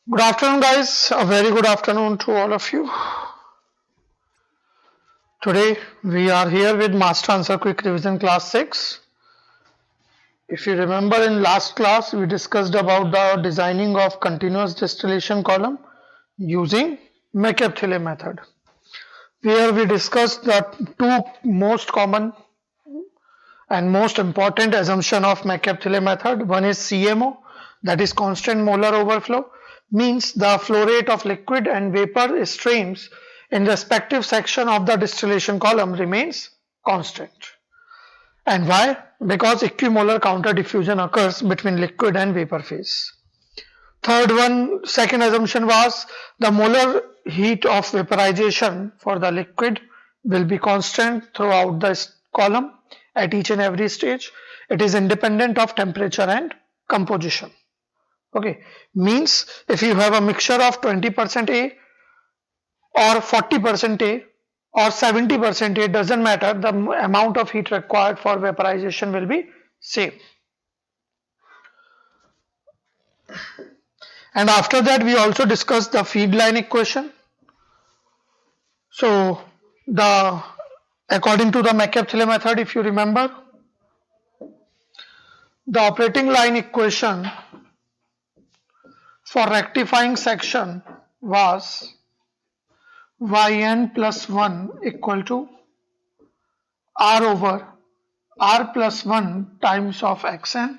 Good afternoon, guys. A very good afternoon to all of you. Today we are here with Master Answer Quick Revision Class 6. If you remember, in last class we discussed about the designing of continuous distillation column using McCabe method. Here we discussed the two most common and most important assumption of McCabe method. One is CMO, that is constant molar overflow, means the flow rate of liquid and vapor streams in respective section of the distillation column remains constant. And why? Because equimolar counter diffusion occurs between liquid and vapor phase. Second assumption was the molar heat of vaporization for the liquid will be constant throughout the column at each and every stage. It is independent of temperature and composition. Okay, means if you have a mixture of 20% A or 40% A or 70% A, doesn't matter, the amount of heat required for vaporization will be same. And after that we also discussed the feed line equation. So according to the McCabe method, if you remember, the operating line equation for rectifying section was yn plus 1 equal to r over r plus 1 times of xn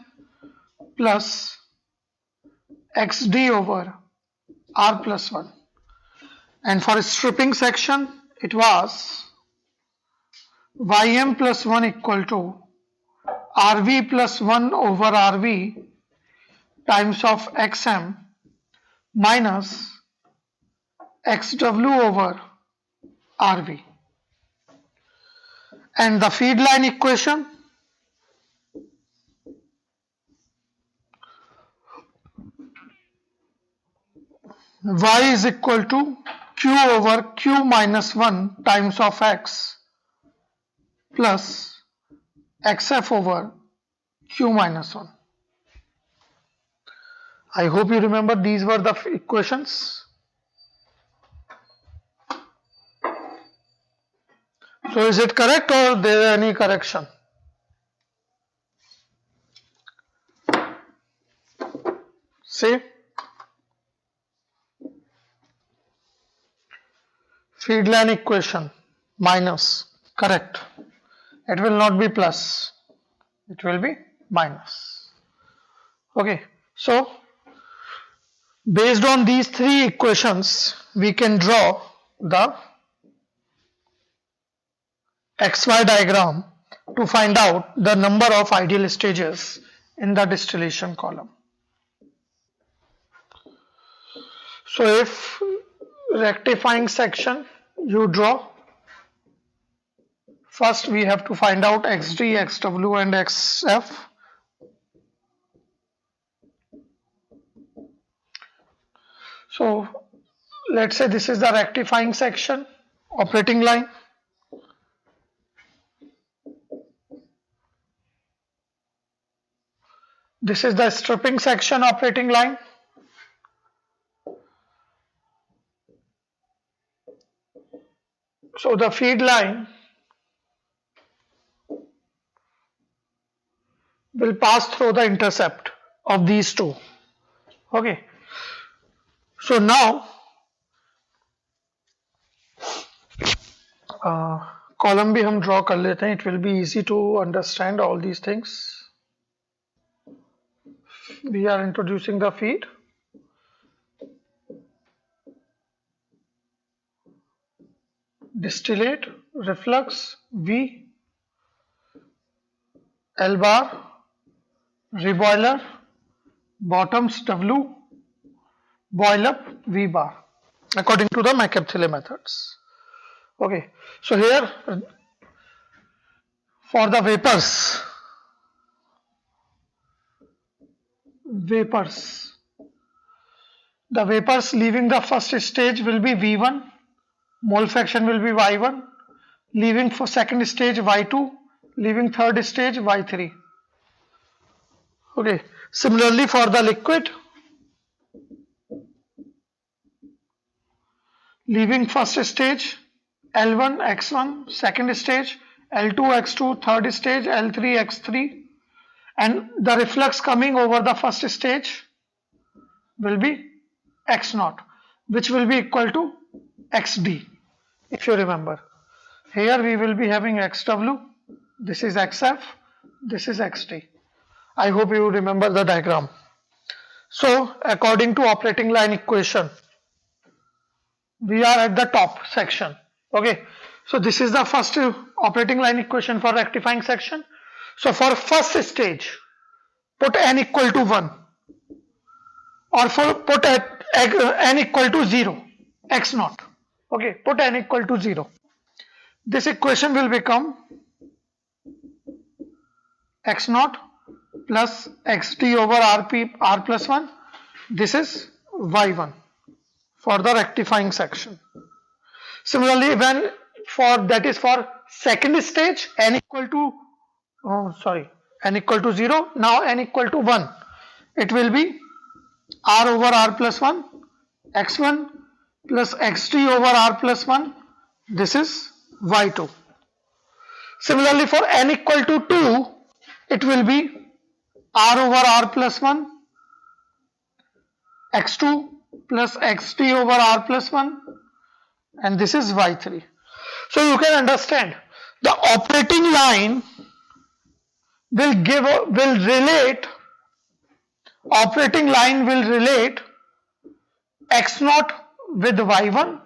plus xd over r plus 1. And for stripping section it was ym plus 1 equal to rv plus 1 over rv times of xm minus xw over rv. And the feed line equation y is equal to q over q minus 1 times of x plus xf over q minus 1. I hope you remember these were the equations. So is it correct or there any correction? See, feed line equation minus, correct. It will not be plus, it will be minus. Okay, so based on these three equations we can draw the XY diagram to find out the number of ideal stages in the distillation column. So if rectifying section you draw, first we have to find out XD, XW and XF. So let's say this is the rectifying section operating line. This is the stripping section operating line. So the feed line will pass through the intercept of these two. Okay. So now column भी हम draw कर लेते हैं. It will be easy to understand all these things. We are introducing the feed. Distillate, reflux, V, L bar, reboiler, bottoms W, boil up V bar, according to the McCabe methods. Okay, so here for the vapors, the vapors leaving the first stage will be V1, mole fraction will be Y1, leaving for second stage Y2, leaving third stage Y3. Okay, similarly for the liquid, leaving first stage, L1 x1, second stage, L2 x2, third stage, L3 x3, and the reflux coming over the first stage will be x0, which will be equal to xd. If you remember, here we will be having xw, this is xf, this is xd. I hope you remember the diagram. So according to operating line equation, we are at the top section. Okay, so this is the first operating line equation for rectifying section. So for first stage, put n equal to 1, or for put at n equal to 0, x0. Okay, put n equal to 0. This equation will become x0 plus xd over r plus 1. This is y1 for the rectifying section. Similarly, when for second stage, n equal to n equal to 0, now n equal to 1, it will be r over r plus 1, x1 plus xd over r plus 1, this is y2. Similarly, for n equal to 2, it will be r over r plus 1, x2 plus xd over r plus 1, and this is y3. So you can understand the operating line will relate x0 with y1,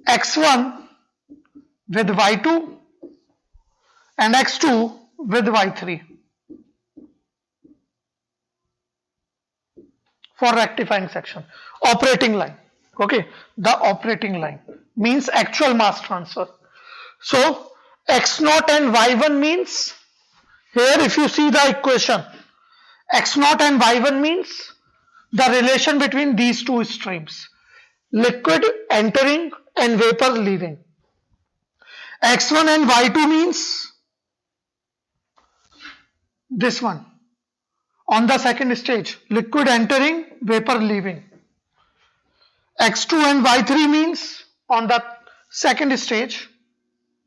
x1 with y2, and x2 with y3 for rectifying section. Operating line. Okay, the operating line means actual mass transfer. So x0 and y1 means, here if you see the equation, x0 and y1 means the relation between these two streams, liquid entering and vapor leaving. x1 and y2 means this one on the second stage, liquid entering, vapor leaving. x2 and y3 means on the second stage,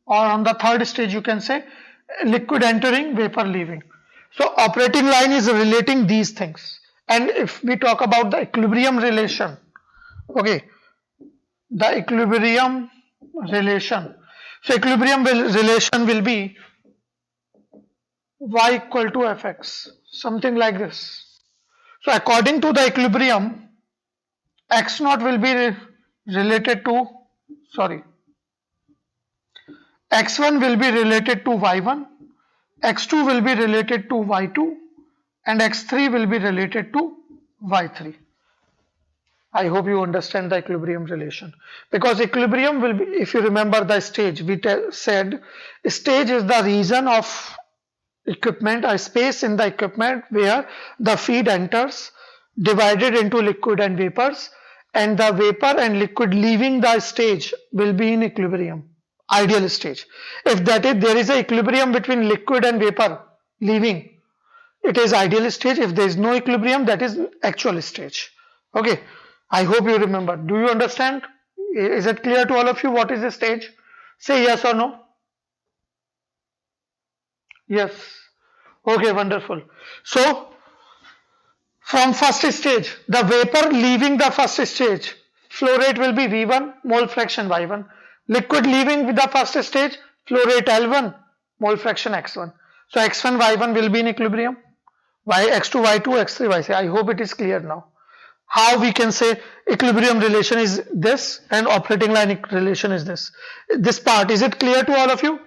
or on the third stage you can say, liquid entering, vapor leaving. So operating line is relating these things. And if we talk about the equilibrium relation, okay, the equilibrium relation. So equilibrium relation will be y equal to fx, something like this. So according to the equilibrium, x0 will be related to, x1 will be related to y1, x2 will be related to y2, and x3 will be related to y3. I hope you understand the equilibrium relation, because equilibrium will be, if you remember the stage, we said stage is the region of equipment, a space in the equipment where the feed enters divided into liquid and vapors, and the vapor and liquid leaving the stage will be in equilibrium, ideal stage. If that is, there is a equilibrium between liquid and vapor leaving, it is ideal stage. If there is no equilibrium, that is actual stage. Okay, I hope you remember. Do you understand? Is it clear to all of you what is the stage? Say yes or no. Yes. Okay, wonderful. So from first stage, the vapor leaving the first stage, flow rate will be V1, mole fraction Y1. Liquid leaving with the first stage, flow rate L1, mole fraction X1. So X1, Y1 will be in equilibrium. X2, Y2, X3, Y3. I hope it is clear now. How we can say equilibrium relation is this and operating line relation is this. This part, is it clear to all of you?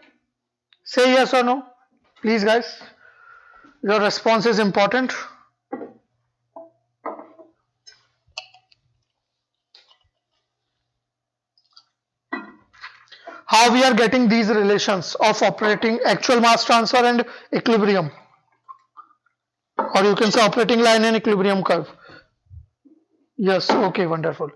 Say yes or no. Please guys, your response is important. How we are getting these relations of operating actual mass transfer and equilibrium, or you can say operating line and equilibrium curve. Yes, okay, wonderful.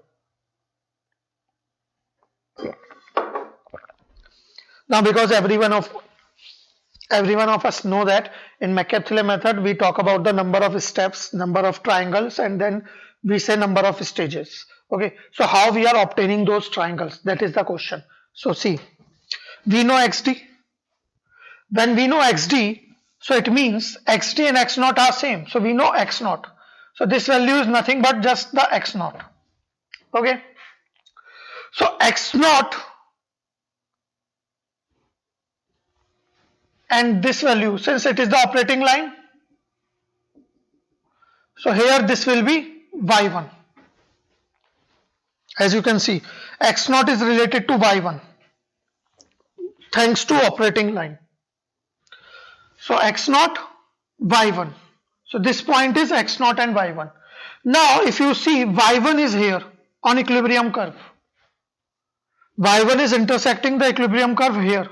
Now because every one of us know that in McCabe method we talk about the number of steps, number of triangles, and then we say number of stages. Okay, so how we are obtaining those triangles? That is the question. So see, we know XD. When we know XD, so it means XD and X naught are same. So we know X naught. So this value is nothing but just the X naught. Okay. So X naught and this value, since it is the operating line, so here this will be Y1. As you can see, X naught is related to Y1 thanks to operating line. So X naught, Y1. So this point is X naught and Y1. Now if you see, Y1 is here on equilibrium curve. Y1 is intersecting the equilibrium curve here.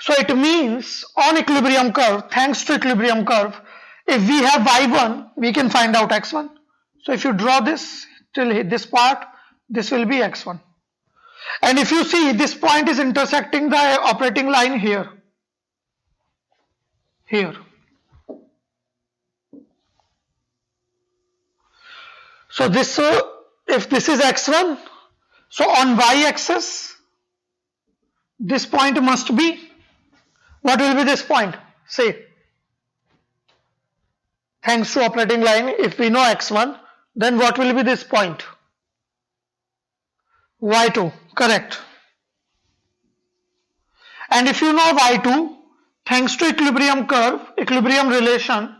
So it means on equilibrium curve, thanks to equilibrium curve, if we have Y1, we can find out X1. So if you draw this till this part, this will be X1. And if you see, this point is intersecting the operating line here. Here. So this, if this is X1, so on Y-axis, this point must be, what will be this point? Say, thanks to operating line, if we know X1, then what will be this point? Y2, correct. And if you know Y2, thanks to equilibrium curve, equilibrium relation,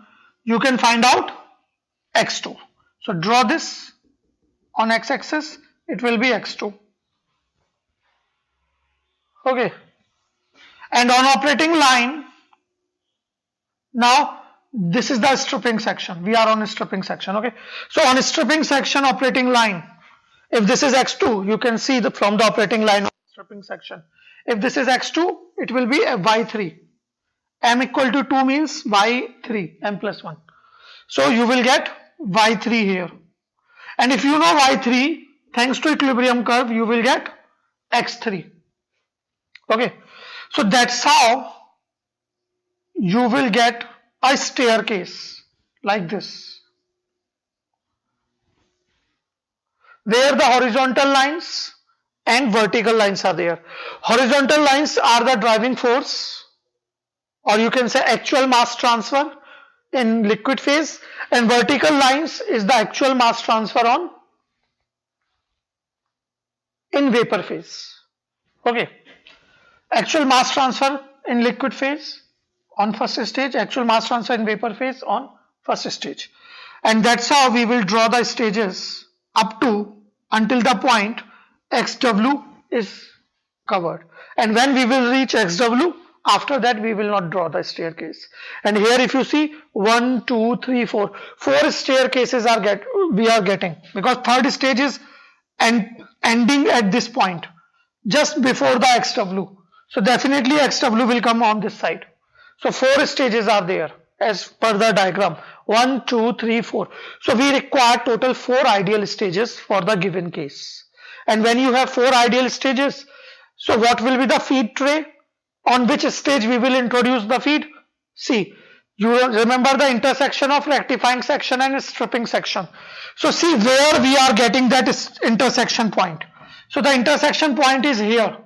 you can find out X2. So draw this on x-axis, it will be X2. Okay. And on operating line, now this is the stripping section. We are on a stripping section. Okay. So on a stripping section, operating line, if this is X2, you can see from the operating line of stripping section. If this is X2, it will be a Y3. M equal to 2 means Y3, M plus 1. So you will get Y3 here. And if you know Y3, thanks to equilibrium curve, you will get X3. Okay. So that's how you will get a staircase like this, where the horizontal lines and vertical lines are there. Horizontal lines are the driving force, or you can say actual mass transfer in liquid phase, and vertical lines is the actual mass transfer in vapor phase. Okay. Actual mass transfer in liquid phase on first stage, actual mass transfer in vapor phase on first stage. And that's how we will draw the stages up to until the point XW is covered. And when we will reach XW, after that we will not draw the staircase. And here if you see 1, 2, 3, 4, 4 staircases we are getting, because third stage is ending at this point just before the XW. So definitely XW will come on this side. So 4 stages are there as per the diagram. 1, 2, 3, 4. So we require total 4 ideal stages for the given case. And when you have 4 ideal stages, so what will be the feed tray? On which stage we will introduce the feed? See, you remember the intersection of rectifying section and stripping section. So see where we are getting that intersection point. So the intersection point is here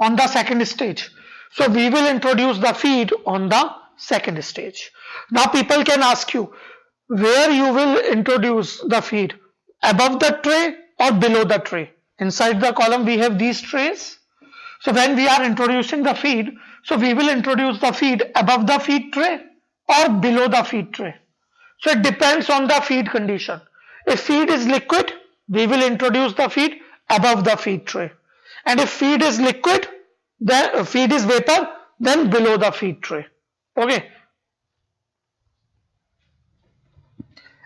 on the second stage. So we will introduce the feed on the second stage. Now people can ask you, where you will introduce the feed? Above the tray or below the tray? Inside the column we have these trays. So when we are introducing the feed, so we will introduce the feed above the feed tray or below the feed tray. So it depends on the feed condition. If feed is liquid, we will introduce the feed above the feed tray. And if feed is liquid, then feed is vapor, then below the feed tray. Okay.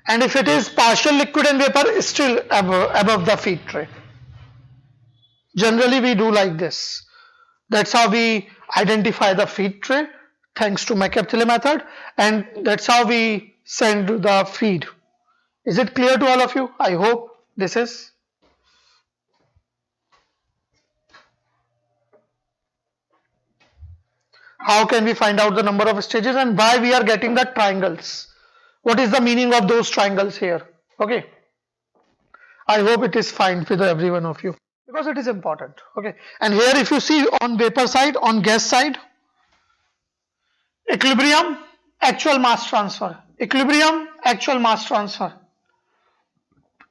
And if it is partial liquid and vapor, still above the feed tray. Generally we do like this. That's how we identify the feed tray thanks to McCabe method, and that's how we send the feed. Is it clear to all of you? I hope this is. How can we find out the number of stages and why we are getting the triangles? What is the meaning of those triangles here? Okay. I hope it is fine with every one of you because it is important. Okay. And here if you see on vapor side, on gas side, equilibrium, actual mass transfer. Equilibrium, actual mass transfer.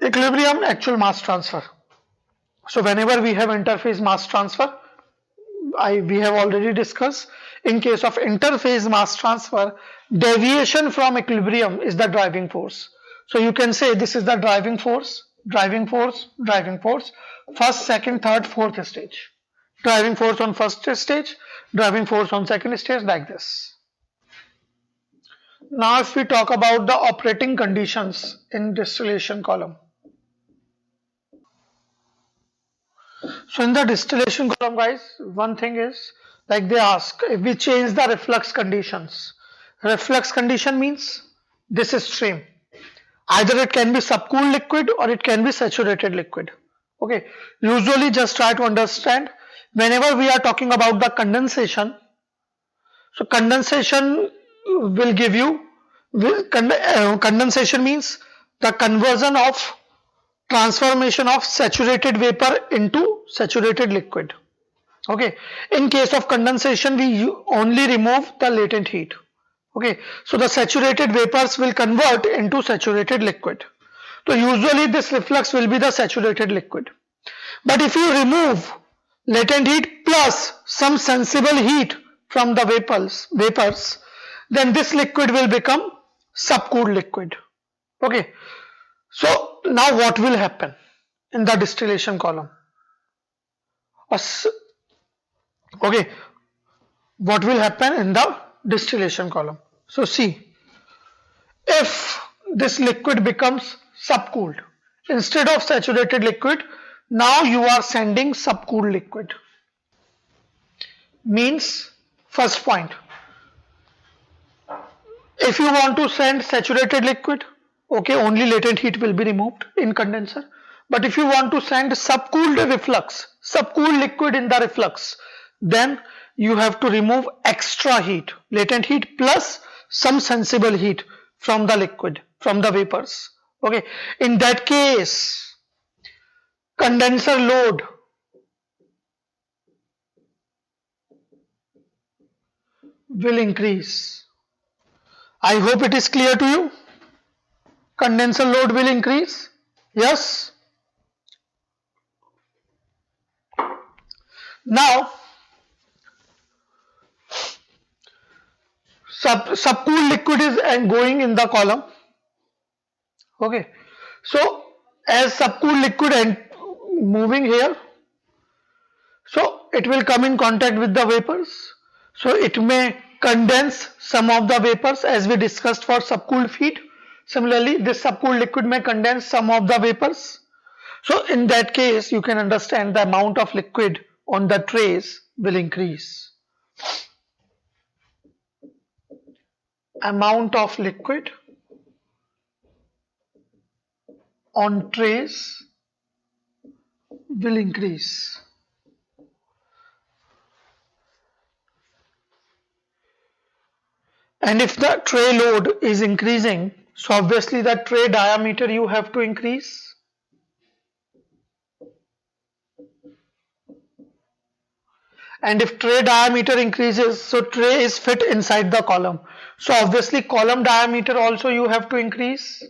Equilibrium, actual mass transfer. So whenever we have interphase mass transfer, we have already discussed, in case of interphase mass transfer, deviation from equilibrium is the driving force. So you can say this is the driving force, driving force, driving force, first, second, third, fourth stage. Driving force on first stage, driving force on second stage, like this. Now if we talk about the operating conditions in distillation column. So in the distillation column, guys, one thing is, like they ask, if we change the reflux conditions. Reflux condition means this is stream. Either it can be subcooled liquid or it can be saturated liquid. Okay, usually just try to understand whenever we are talking about the condensation. So condensation will give you, condensation means the conversion of transformation of saturated vapor into saturated liquid. Okay, in case of condensation we only remove the latent heat. Okay, so the saturated vapors will convert into saturated liquid. So usually this reflux will be the saturated liquid. But if you remove latent heat plus some sensible heat from the vapors, then this liquid will become subcooled liquid. Okay, so now what will happen in the distillation column? Okay, what will happen in the distillation column? So see, if this liquid becomes subcooled, instead of saturated liquid, now you are sending subcooled liquid. Means, first point, if you want to send saturated liquid, okay, only latent heat will be removed in condenser. But if you want to send subcooled reflux, subcooled liquid in the reflux, then you have to remove extra heat, latent heat plus some sensible heat from the liquid, from the vapors. Okay, in that case, condenser load will increase. I hope it is clear to you. Condenser load will increase. Yes. Now, subcooled liquid is going in the column. Okay. So, as subcooled liquid and moving here, so it will come in contact with the vapors. So it may condense some of the vapors as we discussed for subcooled feed. Similarly, this subcooled liquid may condense some of the vapors. So in that case, you can understand the amount of liquid on the trays will increase. Amount of liquid on trays will increase. And if the tray load is increasing, so obviously the tray diameter you have to increase. And if tray diameter increases, so tray is fit inside the column. So obviously column diameter also you have to increase.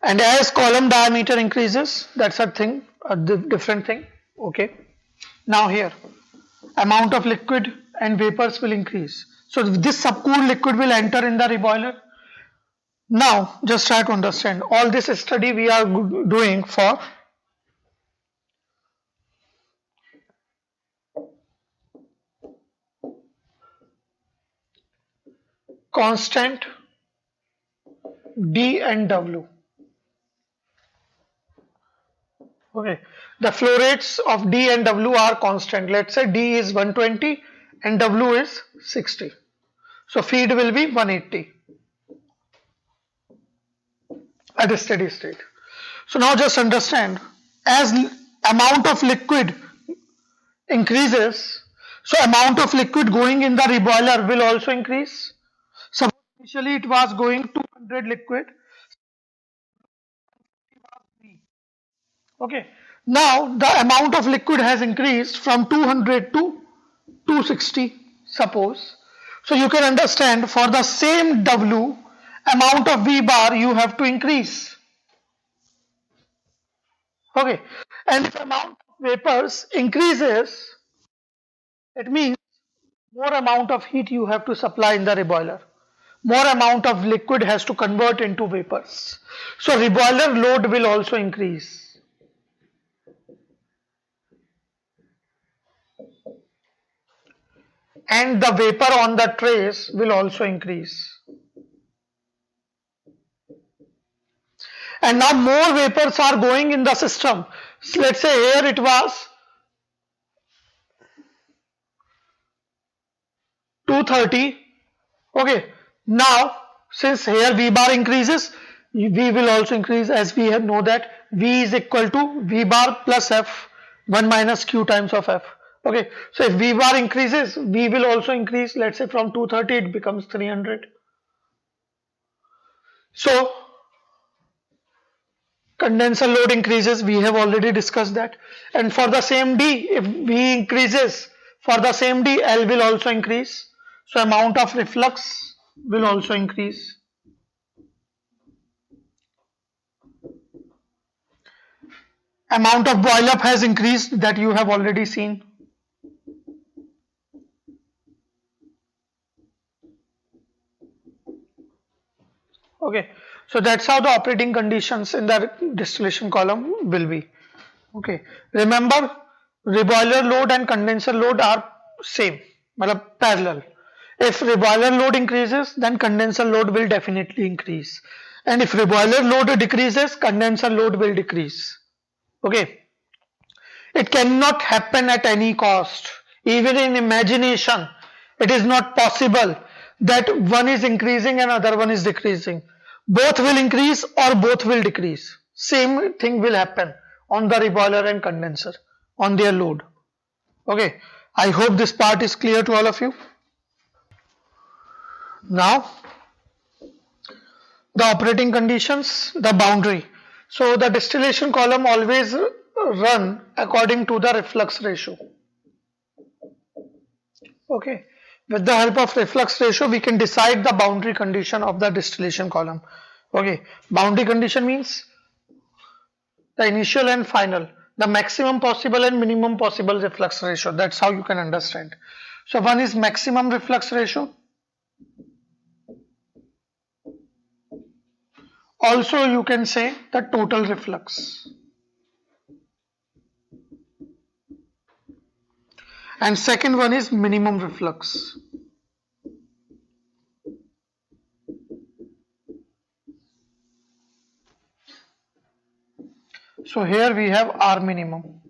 And as column diameter increases, that's a thing, a different thing. Okay. Now here, amount of liquid and vapors will increase. So this subcooled liquid will enter in the reboiler. Now just try to understand, all this study we are doing for constant D and W. Okay, the flow rates of D and W are constant. Let's say D is 120 and W is 60. So feed will be 180 at a steady state. So now just understand, as amount of liquid increases, so amount of liquid going in the reboiler will also increase. Suppose Initially it was going 200 liquid. Okay. Now the amount of liquid has increased from 200 to 260, suppose. So you can understand for the same W, amount of V bar you have to increase. Okay. And if amount of vapors increases, it means more amount of heat you have to supply in the reboiler. More amount of liquid has to convert into vapors. So reboiler load will also increase. And the vapor on the trace will also increase. And now more vapors are going in the system. So let's say here it was 230. Okay, now since here V bar increases, V will also increase, as we know that V is equal to V bar plus F, 1 minus Q times of F. Okay, so if V bar increases, V will also increase. Let's say from 230 it becomes 300. So condenser load increases, we have already discussed that. And for the same D, if V increases, for the same D, L will also increase. So amount of reflux will also increase. Amount of boil up has increased, that you have already seen. Okay, so that's how the operating conditions in the distillation column will be. Okay, remember reboiler load and condenser load are same, parallel. If reboiler load increases, then condenser load will definitely increase. And if reboiler load decreases, condenser load will decrease. Okay, it cannot happen at any cost. Even in imagination, it is not possible that one is increasing and other one is decreasing. Both will increase or both will decrease. Same thing will happen on the reboiler and condenser on their load. Okay, I hope this part is clear to all of you. Now, the operating conditions, the boundary. So the distillation column always run according to the reflux ratio. Okay, with the help of reflux ratio, we can decide the boundary condition of the distillation column. Okay, boundary condition means the initial and final, the maximum possible and minimum possible reflux ratio. That's how you can understand. So one is maximum reflux ratio. Also you can say the total reflux. And second one is minimum reflux. So here we have R minimum.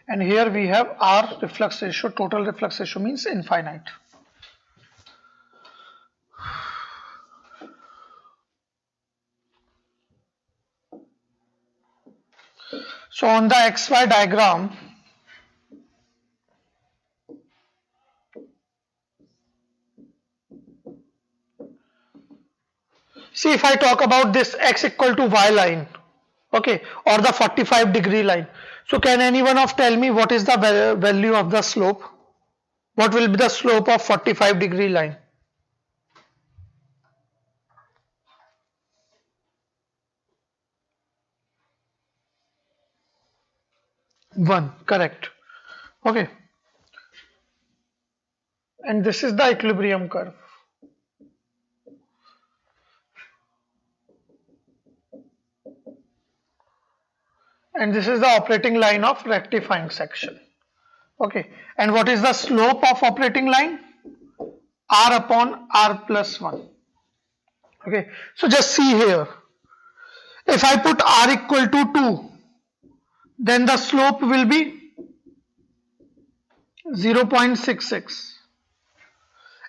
And here we have R reflux ratio. Total reflux ratio means infinite. So on the XY diagram, see, if I talk about this X equal to Y line, okay, or the 45-degree line. So can anyone of tell me what is the value of the slope? What will be the slope of 45-degree line? 1, correct. Okay. And this is the equilibrium curve. And this is the operating line of rectifying section. Okay. And what is the slope of operating line? R upon R plus 1. Okay. So just see here. If I put R equal to 2, then the slope will be 0.66.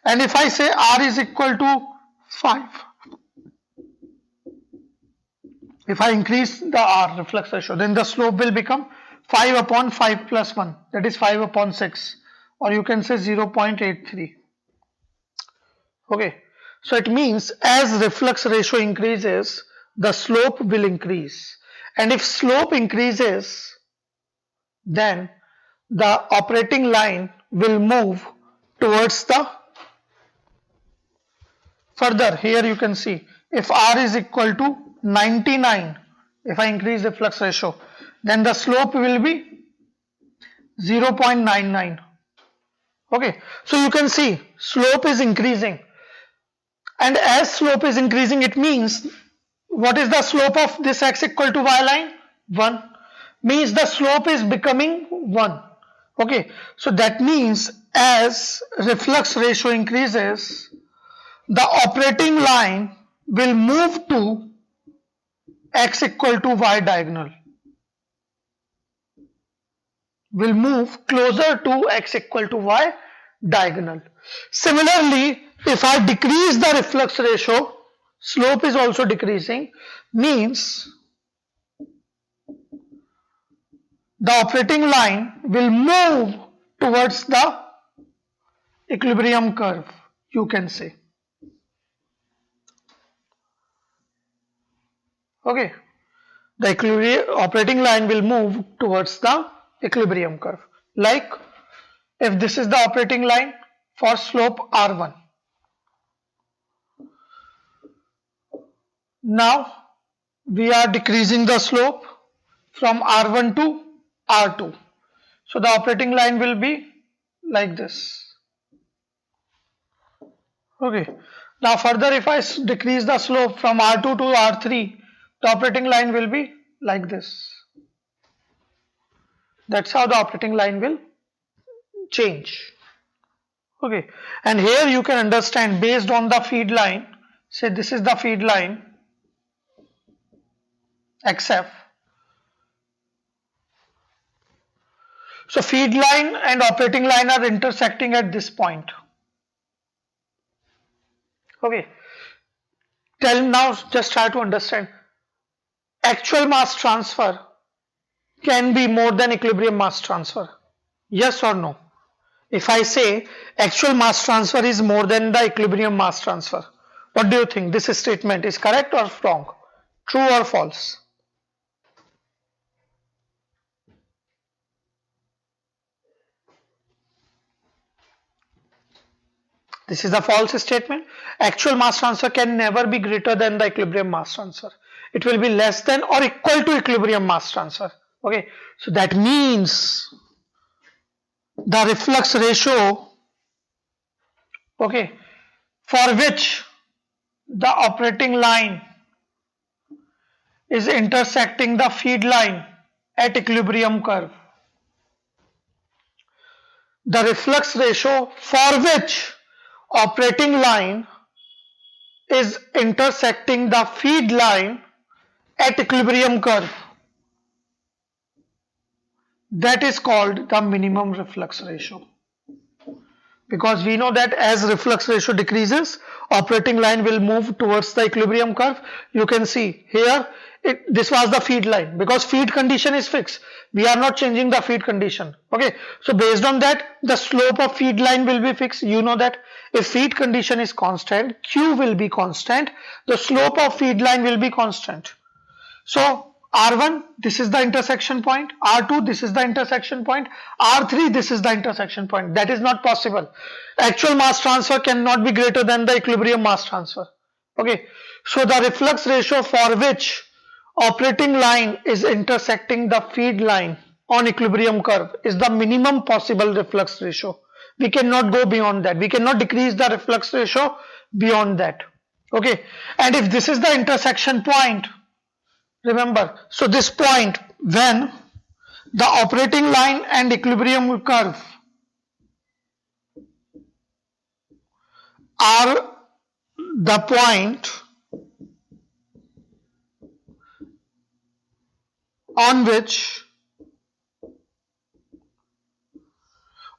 And if I say R is equal to 5, if I increase the R reflux ratio, then the slope will become 5 upon 5 plus 1, that is 5 upon 6, or you can say 0.83. Okay, so it means as reflux ratio increases, the slope will increase, and if slope increases, then the operating line will move towards the further. Here you can see if R is equal to 99, if I increase the flux ratio, then the slope will be 0.99. Okay, so you can see slope is increasing, and as slope is increasing, it means what is the slope of this x equal to y line? 1, means the slope is becoming 1. Okay, so that means as reflux ratio increases, the operating line will move to x equal to y diagonal, will move closer to x equal to y diagonal. Similarly, if I decrease the reflux ratio, slope is also decreasing, means the operating line will move towards the equilibrium curve, you can say. Okay, the operating line will move towards the equilibrium curve. Like if this is the operating line for slope R1. Now we are decreasing the slope from R1 to R2. So the operating line will be like this. Okay. Now further, if I decrease the slope from R2 to R3, the operating line will be like this. That's how the operating line will change. Okay. And here you can understand based on the feed line, say this is the feed line XF. So feed line and operating line are intersecting at this point. Okay. Now just try to understand. Actual mass transfer can be more than equilibrium mass transfer. Yes or no? If I say actual mass transfer is more than the equilibrium mass transfer, what do you think? This statement is correct or wrong? True or false? This is a false statement. Actual mass transfer can never be greater than the equilibrium mass transfer. It will be less than or equal to equilibrium mass transfer. Okay, so that means the reflux ratio, okay, for which the operating line is intersecting the feed line at equilibrium curve. The reflux ratio for which operating line is intersecting the feed line at equilibrium curve, that is called the minimum reflux ratio. Because we know that as reflux ratio decreases, operating line will move towards the equilibrium curve. You can see here, this was the feed line, because feed condition is fixed. We are not changing the feed condition. Okay, so based on that, the slope of feed line will be fixed. You know that if feed condition is constant, Q will be constant, the slope of feed line will be constant. So R1, this is the intersection point. R2, this is the intersection point. R3, this is the intersection point. That is not possible. Actual mass transfer cannot be greater than the equilibrium mass transfer. Okay. So the reflux ratio for which operating line is intersecting the feed line on equilibrium curve is the minimum possible reflux ratio. We cannot go beyond that. We cannot decrease the reflux ratio beyond that. Okay. And if this is the intersection point, remember, so this point when the operating line and equilibrium curve are the point on which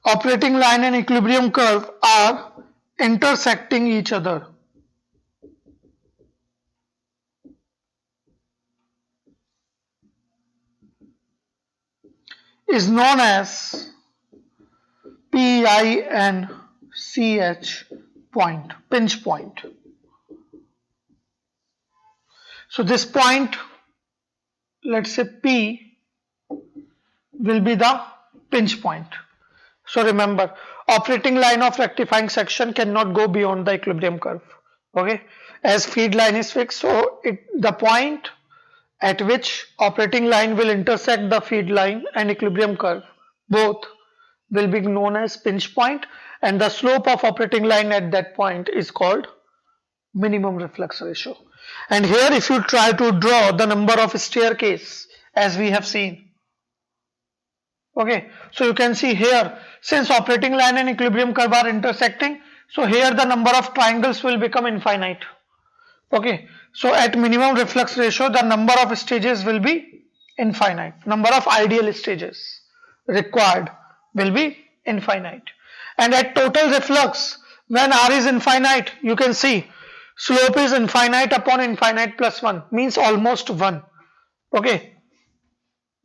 operating line and equilibrium curve are intersecting each other, is known as PINCH point, pinch point. So this point, let's say P, will be the pinch point. So remember, operating line of rectifying section cannot go beyond the equilibrium curve. Okay, as feed line is fixed, so the point at which operating line will intersect the feed line and equilibrium curve, both will be known as pinch point, and the slope of operating line at that point is called minimum reflux ratio. And here if you try to draw the number of staircase as we have seen, okay, so you can see here, since operating line and equilibrium curve are intersecting, so here the number of triangles will become infinite. Okay, so at minimum reflux ratio the number of stages will be infinite, number of ideal stages required will be infinite. And at total reflux, when R is infinite, you can see slope is infinite upon infinite plus 1, means almost 1. Okay,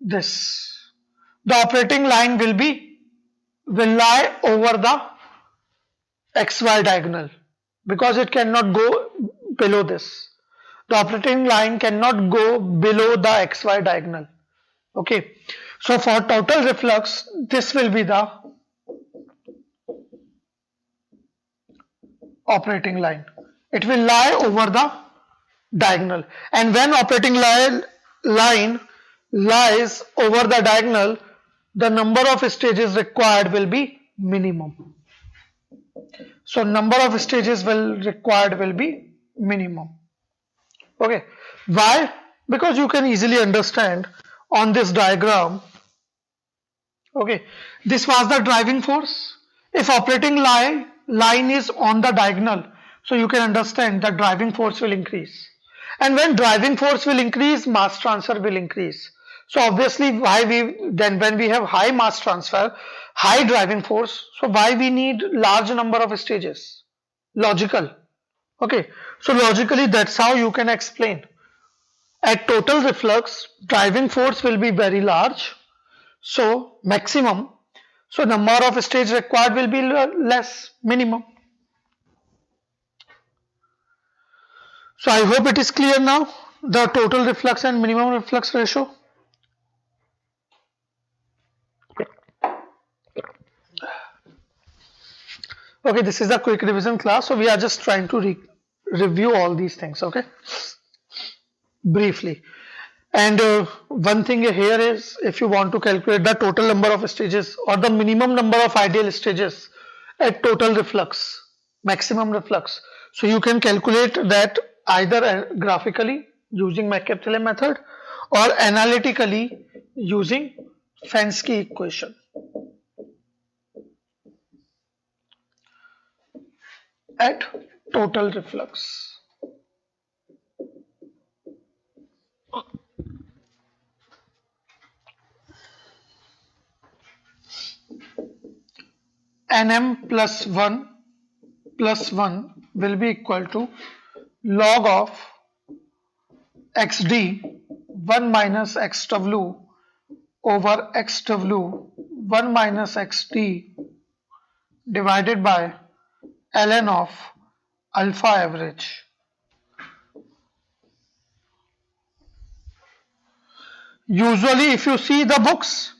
this, the operating line will lie over the xy diagonal, because it cannot go below this. The operating line cannot go below the xy diagonal. Okay, so for total reflux, this will be the operating line. It will lie over the diagonal, and when operating line lies over the diagonal, the number of stages required will be minimum. So number of stages required will be minimum. Okay, why? Because you can easily understand on this diagram. Okay, this was the driving force. If operating line is on the diagonal, so you can understand that driving force will increase, and when driving force will increase, mass transfer will increase. So obviously when we have high mass transfer, high driving force, so why we need large number of stages? Logical. Okay, so logically that's how you can explain. At total reflux, driving force will be very large, so maximum, so number of stages required will be less, minimum. So I hope it is clear now, the total reflux and minimum reflux ratio. Okay, this is a quick revision class, so we are just trying to review all these things, okay, briefly. And one thing here is, if you want to calculate the total number of stages or the minimum number of ideal stages at total reflux, maximum reflux, so you can calculate that either graphically using McCabe method or analytically using Fensky equation. At total reflux. Nm plus 1 will be equal to log of xd 1 minus xw over xw 1 minus xd divided by ln of alpha average. Usually if you see the books,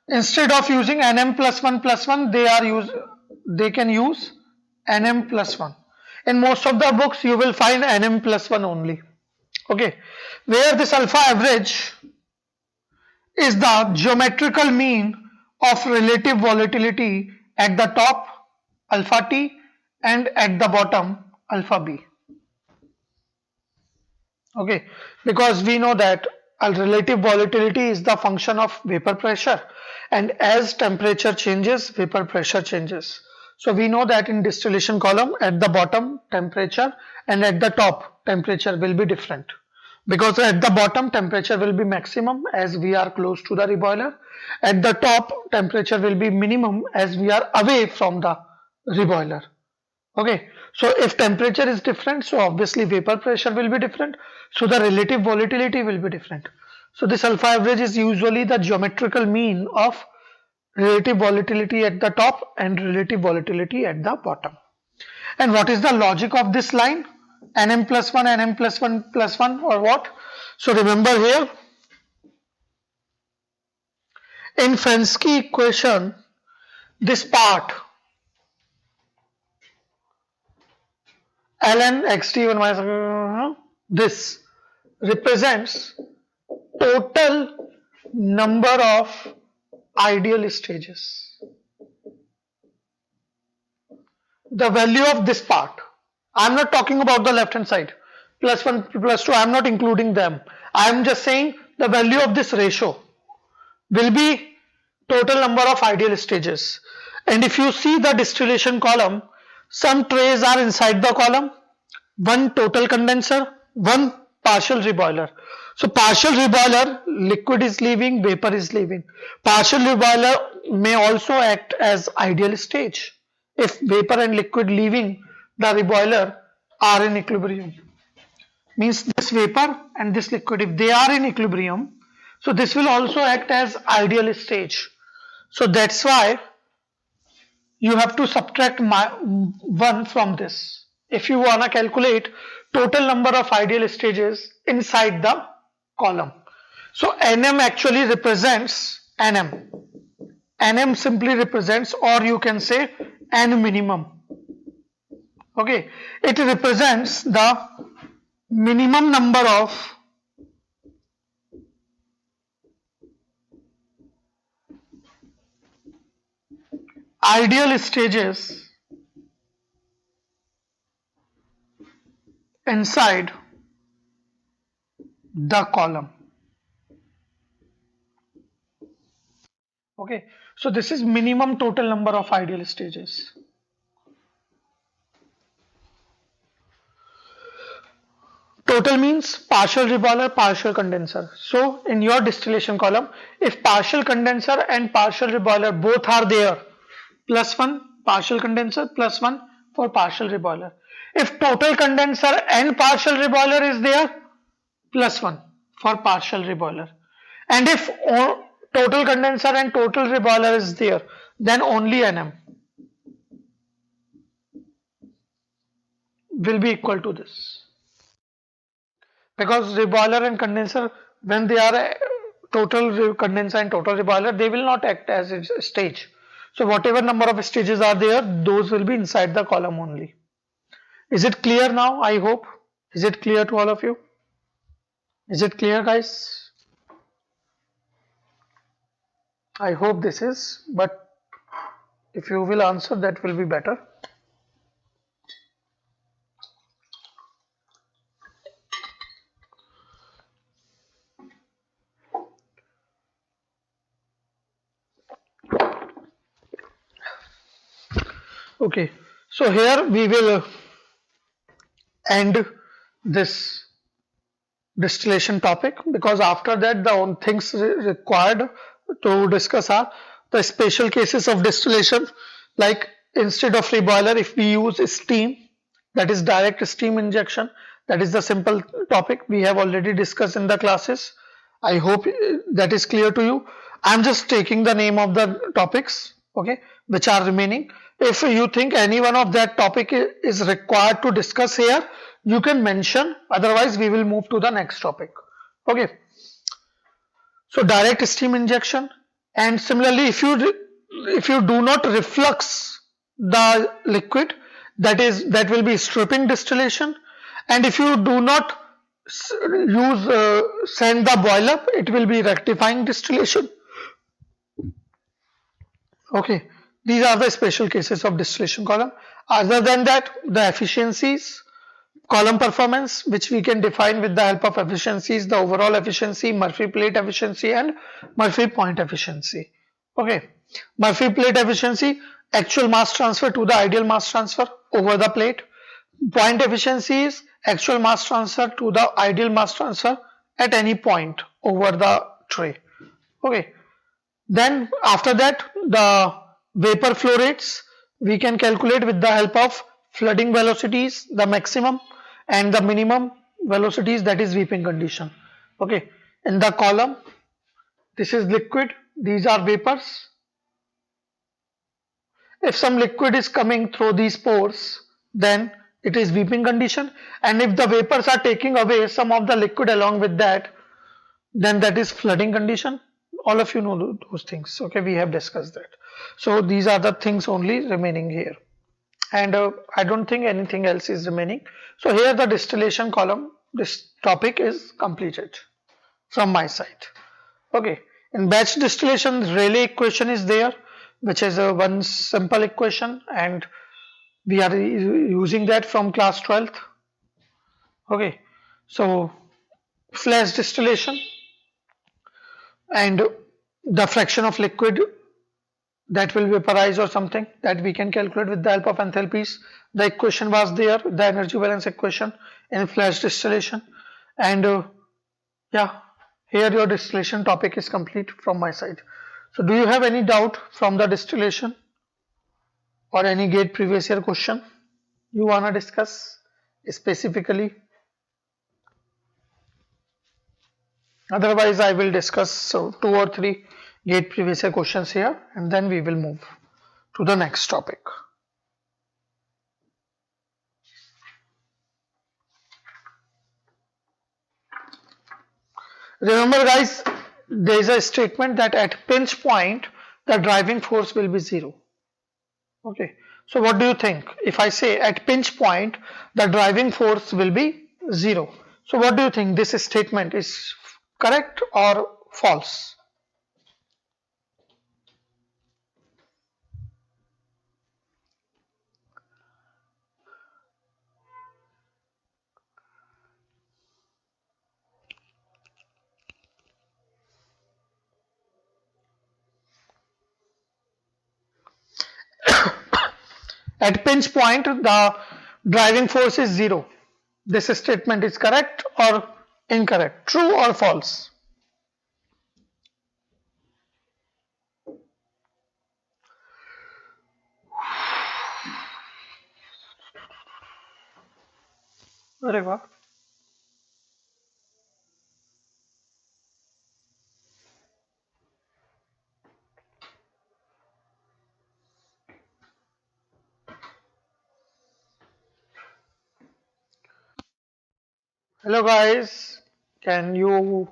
instead of using nm plus 1 they can use nm plus 1. In most of the books you will find nm plus 1 only. Okay, where this alpha average is the geometrical mean of relative volatility at the top alpha t and at the bottom alpha b. Okay, because we know that a relative volatility is the function of vapor pressure, and as temperature changes, vapor pressure changes. So we know that in distillation column, at the bottom temperature and at the top temperature will be different, because at the bottom temperature will be maximum as we are close to the reboiler, at the top temperature will be minimum as we are away from the reboiler. Okay, so if temperature is different, so obviously vapor pressure will be different, so the relative volatility will be different. So this alpha average is usually the geometrical mean of relative volatility at the top and relative volatility at the bottom. And what is the logic of this line? Nm plus 1, Nm plus 1 plus 1 or what? So remember here, in Fensky equation, this part ln xt1 minus this represents total number of ideal stages. The value of this part, I am not talking about the left hand side, plus 1 plus 2, I am not including them. I am just saying the value of this ratio will be total number of ideal stages. And if you see the distillation column, some trays are inside the column, one total condenser, one partial reboiler. So partial reboiler, liquid is leaving, vapor is leaving. Partial reboiler may also act as ideal stage if vapor and liquid leaving the reboiler are in equilibrium. Means this vapor and this liquid, if they are in equilibrium, so this will also act as ideal stage. So that's why you have to subtract 1 from this if you want to calculate total number of ideal stages inside the column. So Nm actually represents Nm. Nm simply represents, or you can say N minimum. Okay, it represents the minimum number of ideal stages inside the column. Okay, so this is minimum total number of ideal stages. Total means partial reboiler, partial condenser. So in your distillation column, if partial condenser and partial reboiler both are there, plus 1 partial condenser, plus 1 for partial reboiler. If total condenser and partial reboiler is there, plus 1 for partial reboiler. And if total condenser and total reboiler is there, then only Nm will be equal to this. Because reboiler and condenser, when they are total condenser and total reboiler, they will not act as a stage. So whatever number of stages are there, those will be inside the column only. Is it clear now? I hope. Is it clear to all of you? Is it clear, guys? I hope this is, but if you will answer, that will be better. Okay, so here we will end this distillation topic, because after that the things required to discuss are the special cases of distillation, like instead of reboiler if we use steam, that is direct steam injection. That is the simple topic we have already discussed in the classes. I hope that is clear to you. I am just taking the name of the topics, okay, which are remaining. If you think any one of that topic is required to discuss here, you can mention, otherwise we will move to the next topic. Okay, so direct steam injection, and similarly if you do not reflux the liquid, that will be stripping distillation, and if you do not send the boil up, it will be rectifying distillation. Okay, these are the special cases of distillation column. Other than that, the efficiencies, column performance, which we can define with the help of efficiencies, the overall efficiency, Murphy plate efficiency and Murphy point efficiency. Okay, Murphy plate efficiency, actual mass transfer to the ideal mass transfer over the plate. Point efficiency is actual mass transfer to the ideal mass transfer at any point over the tray. Okay, then after that, the vapor flow rates we can calculate with the help of flooding velocities, the maximum and the minimum velocities, that is sweeping condition. Okay, in the column, this is liquid, these are vapors. If some liquid is coming through these pores, then it is weeping condition, and if the vapors are taking away some of the liquid along with that, then that is flooding condition. All of you know those things. Okay, we have discussed that. So these are the things only remaining here, and I don't think anything else is remaining. So here the distillation column, this topic is completed from my side. Okay, in batch distillation, Rayleigh equation is there, which is a one simple equation, and we are using that from class 12th. Okay, so flash distillation and the fraction of liquid that will vaporize or something that we can calculate with the help of enthalpies. The equation was there, the energy balance equation in flash distillation, and yeah, here your distillation topic is complete from my side. So do you have any doubt from the distillation or any gate previous year question you wanna discuss specifically? Otherwise I will discuss 2 or 3 gate previous year questions here, and then we will move to the next topic. Remember guys, there is a statement that at pinch point the driving force will be 0. Okay, so what do you think if I say at pinch point the driving force will be 0? So what do you think, this statement is correct or false? At pinch point the driving force is 0. This statement is correct or incorrect, true or false? अरे वाह, hello guys, can you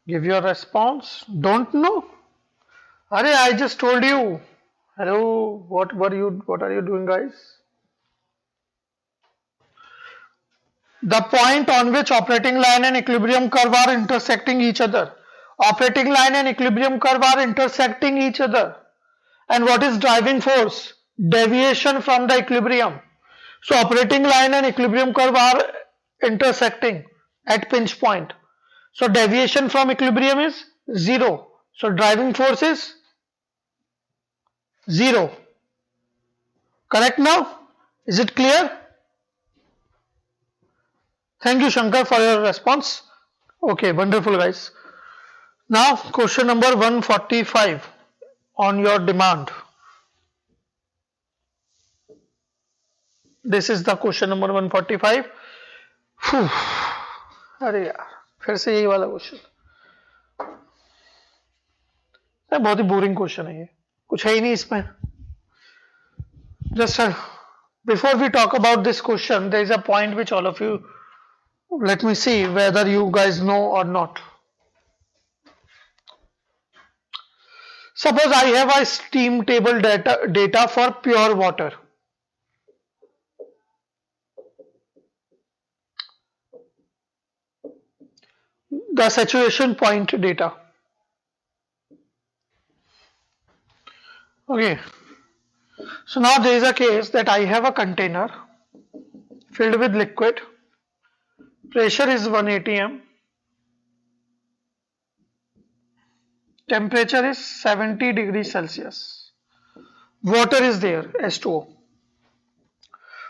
give your response? Don't know? Arey, I just told you. Hello, what are you doing guys? The point on which operating line and equilibrium curve are intersecting each other. Operating line and equilibrium curve are intersecting each other. And what is driving force? Deviation from the equilibrium. So operating line and equilibrium curve are intersecting at pinch point. So deviation from equilibrium is 0. So driving force is 0. Correct now? Is it clear? Thank you Shankar for your response. Okay, wonderful guys. Now question number 145 on your demand. This is the question number 145. अरे यार फिर से यही वाला question, बहुत ही boring question है ये, कुछ है ही नहीं इसमें. Just before we talk about this question, there is a point which all of you, let me see whether you guys know or not. Suppose I have a steam table data for pure water. The saturation point data. Okay. So now there is a case that I have a container filled with liquid. Pressure is 1 atm. Temperature is 70 degrees Celsius. Water is there, H2O.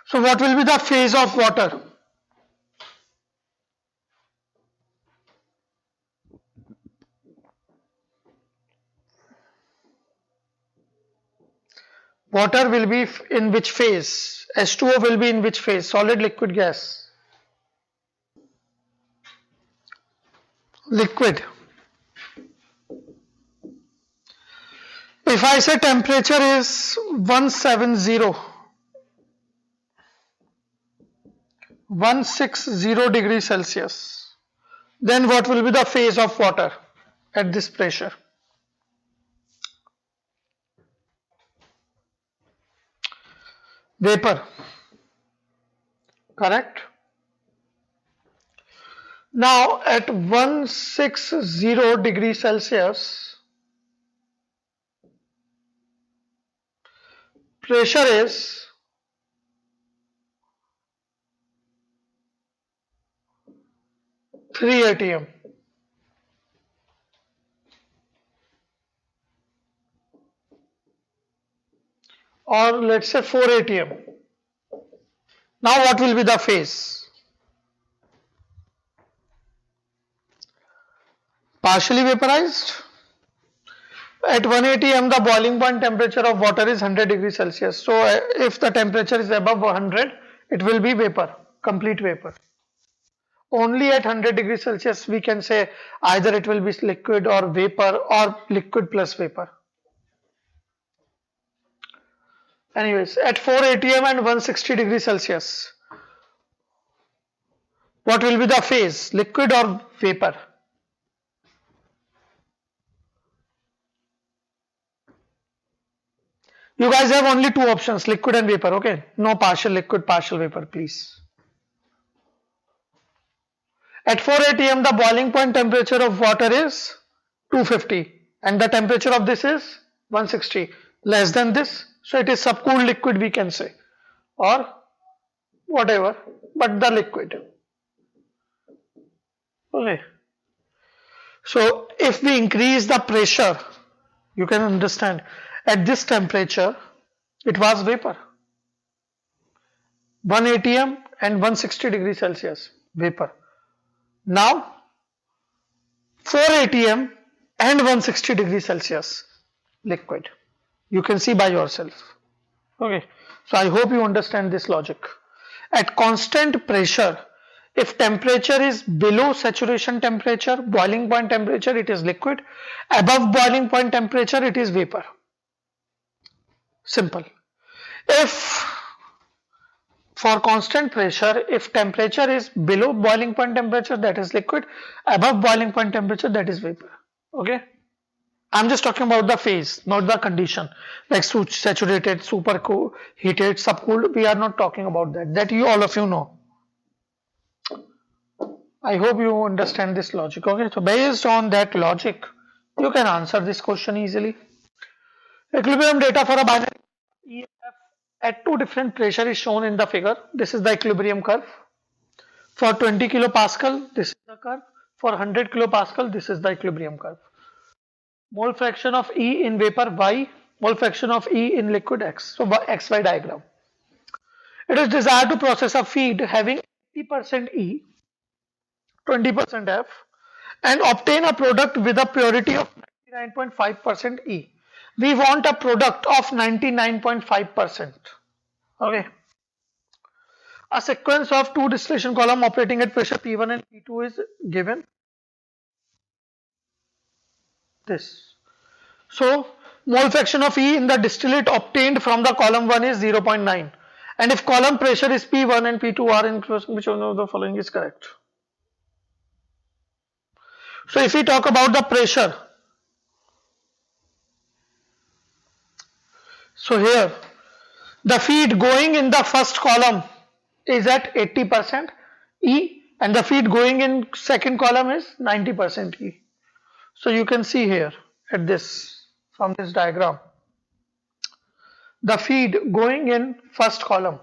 So what will be the phase of water? Water will be in which phase? H2O will be in which phase? Solid, liquid, gas? Liquid. If I say temperature is 170, 160 degrees Celsius. Then what will be the phase of water at this pressure? Vapor. Correct? Now at 160 degrees Celsius, pressure is 3 atm. Or let's say 4 atm. Now what will be the phase? Partially vaporized. At 1 atm the boiling point temperature of water is 100 degrees Celsius. So if the temperature is above 100, it will be vapor, complete vapor. Only at 100 degrees Celsius we can say either it will be liquid or vapor or liquid plus vapor. Anyways, at 4 atm and 160 degrees Celsius, what will be the phase, liquid or vapor? You guys have only two options, liquid and vapor, okay? No partial liquid, partial vapor, please. At 4 atm, the boiling point temperature of water is 250 and the temperature of this is 160, less than this. So it is subcooled liquid we can say, or whatever, but the liquid. Okay. So if we increase the pressure, you can understand at this temperature it was vapor. 1 atm and 160 degrees Celsius, vapor. Now 4 atm and 160 degrees Celsius, liquid. You can see by yourself. Okay. So I hope you understand this logic. At constant pressure, if temperature is below saturation temperature, boiling point temperature, it is liquid. Above boiling point temperature, it is vapor. Simple. If for constant pressure, if temperature is below boiling point temperature, that is liquid. Above boiling point temperature, that is vapor. Okay. I'm just talking about the phase, not the condition. Like saturated, supercooled, heated, subcooled. We are not talking about that. That you all of you know. I hope you understand this logic. Okay. So based on that logic, you can answer this question easily. Equilibrium data for a binary EF at two different pressure is shown in the figure. This is the equilibrium curve. For 20 kilopascal, this is the curve. For 100 kilopascal, this is the equilibrium curve. Mole fraction of E in vapor Y, mole fraction of E in liquid X. So XY diagram. It is desired to process a feed having 80% E, 20% F and obtain a product with a purity of 99.5% E. We want a product of 99.5%. Okay. A sequence of two distillation column operating at pressure P1 and P2 is given. This. So, mole fraction of E in the distillate obtained from the column 1 is 0.9. And if column pressure is P1 and P2 are in which one of the following is correct? So, if we talk about the pressure, so here the feed going in the first column is at 80% E and the feed going in second column is 90% E. So you can see here at this, from this diagram, the feed going in first column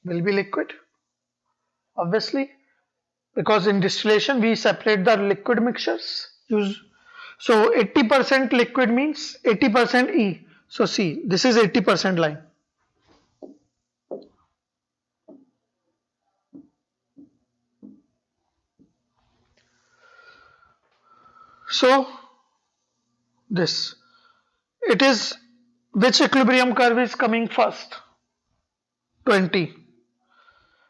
will be liquid, obviously, because in distillation we separate the liquid mixtures. So 80% liquid means 80% E. So see, this is 80% line. So this, it is, which equilibrium curve is coming first? 20.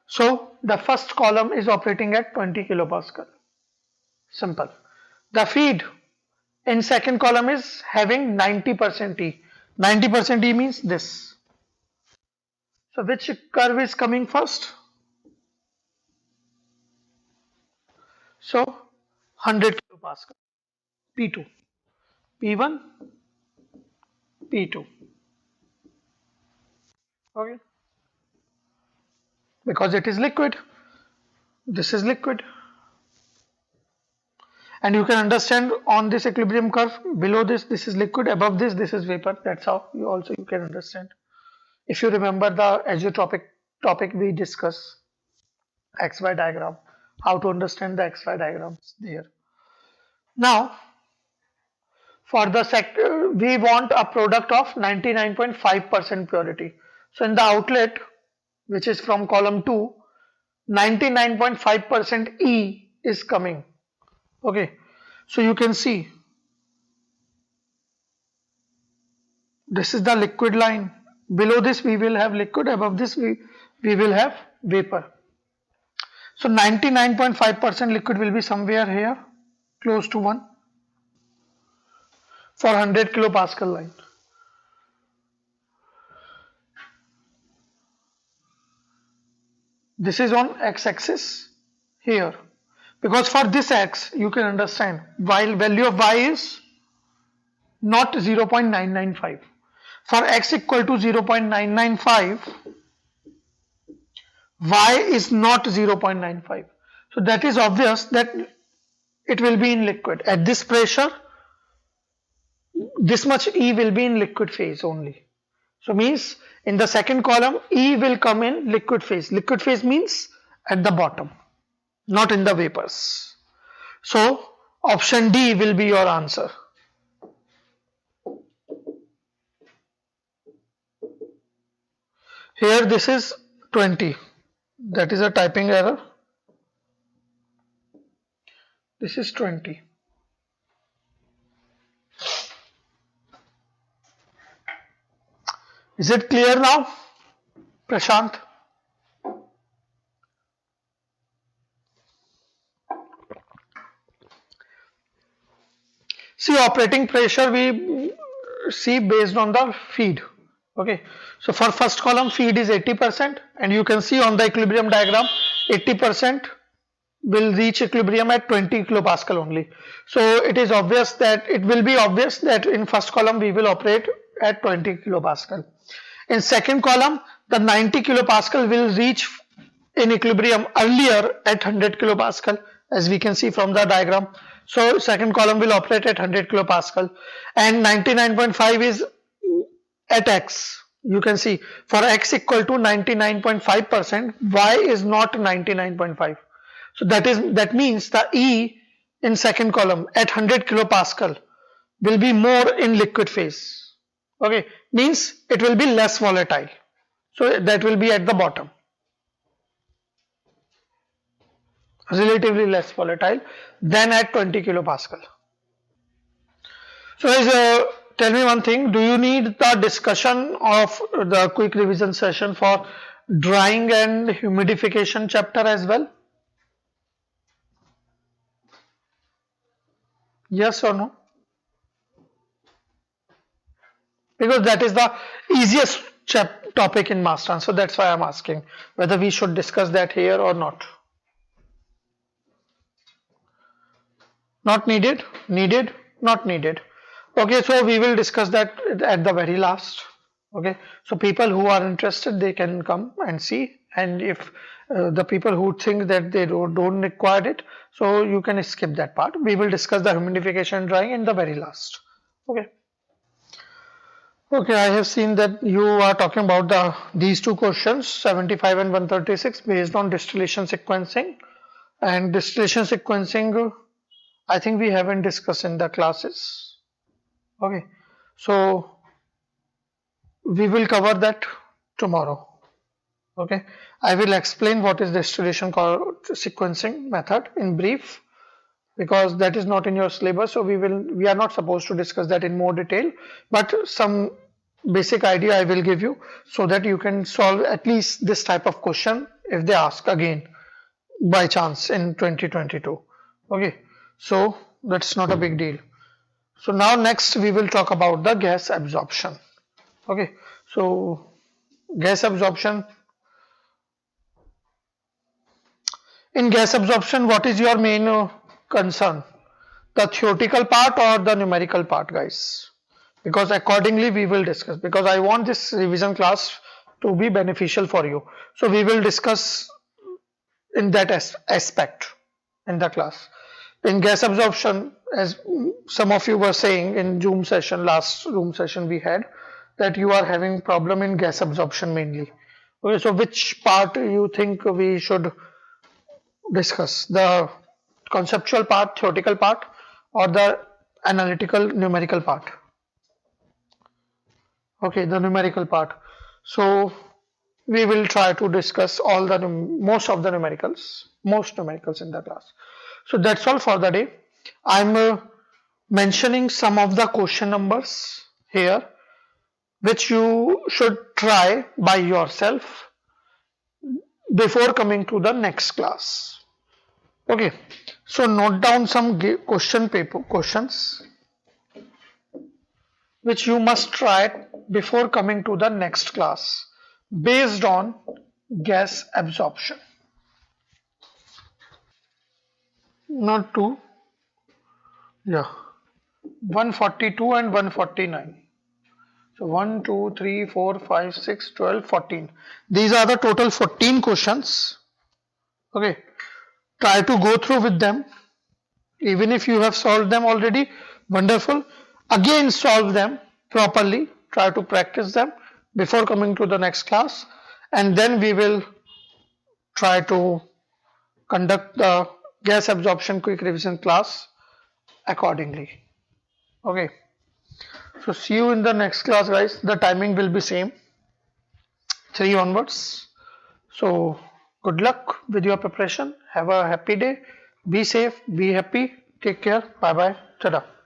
So the first column is operating at 20 kilopascal. Simple. The feed in second column is having 90% E. 90% E means this. So which curve is coming first? So 100 kilopascal, P2, P1, P2. Okay, because it is liquid. This is liquid. And you can understand on this equilibrium curve, below this is liquid, above this is vapor. That's how you can understand. If you remember the azeotropic topic we discussed, XY diagram, how to understand the XY diagrams there. Now, for the sector, we want a product of 99.5% purity. So in the outlet, which is from column 2, 99.5% E is coming. Okay, so you can see this is the liquid line. Below this we will have liquid, above this we will have vapor. So 99.5% liquid will be somewhere here, close to 1 for 100 kilopascal line. This is on x-axis here, because for this x you can understand while value of y is not 0.995. For x equal to 0.995, y is not 0.95. So that is obvious that it will be in liquid. At this pressure, this much E will be in liquid phase only. So means in the second column, E will come in liquid phase. Liquid phase means at the bottom, not in the vapors. So option D will be your answer. Here this is 20. That is a typing error. This is 20. Is it clear now, Prashant? See, operating pressure we see based on the feed. Okay, so for first column feed is 80%, and you can see on the equilibrium diagram 80% will reach equilibrium at 20 kilopascal only. So it is obvious that in first column we will operate at 20 kilopascal. In second column, the 90 kilopascal will reach in equilibrium earlier at 100 kilopascal, as we can see from the diagram. So second column will operate at 100 kilopascal, and 99.5 is at x. You can see for x equal to 99.5%, y is not 99.5. So that means the E in second column at 100 kilopascal will be more in liquid phase. Okay, means it will be less volatile. So that will be at the bottom, relatively less volatile than at 20 kilopascal. So tell me one thing, do you need the discussion of the quick revision session for drying and humidification chapter as well? Yes or no? Because that is the easiest topic in mass transfer. That's why I'm asking whether we should discuss that here or not. Not needed? Needed? Not needed. Okay, so we will discuss that at the very last. Okay, so people who are interested, they can come and see, and if the people who think that they don't require it, so you can skip that part. We will discuss the humidification and drying in the very last. Okay. Okay, I have seen that you are talking about these two questions, 75 and 136, based on distillation sequencing. And distillation sequencing, I think we haven't discussed in the classes. Okay, so we will cover that tomorrow. Okay, I will explain what is distillation sequencing method in brief, because that is not in your syllabus, so we are not supposed to discuss that in more detail, but some basic idea I will give you so that you can solve at least this type of question if they ask again by chance in 2022. Okay, so that's not a big deal. So now next we will talk about the gas absorption. Okay, so gas absorption, In gas absorption, what is your main concern? The theoretical part or the numerical part, guys? Because accordingly we will discuss, because I want this revision class to be beneficial for you. So we will discuss in that aspect in the class. In gas absorption, as some of you were saying in Zoom session, last Zoom session we had, that you are having problem in gas absorption mainly. Okay, so which part you think we should discuss? The conceptual part, theoretical part, or the analytical numerical part? Okay, the numerical part. So we will try to discuss all the most of the most numericals in the class. So that's all for the day. I'm mentioning some of the question numbers here, which you should try by yourself before coming to the next class. Okay, so note down some questions which you must try before coming to the next class based on gas absorption. Not two, yeah, 142 and 149. So 1, 2, 3, 4, 5, 6, 12, 14. These are the total 14 questions. Okay, try to go through with them. Even if you have solved them already, wonderful. Again solve them properly. Try to practice them before coming to the next class, and then we will try to conduct the gas absorption quick revision class accordingly. Okay, so see you in the next class, guys. The timing will be same, 3 onwards. So good luck with your preparation. Have a happy day. Be safe, be happy. Take care. Bye bye. Ta-da.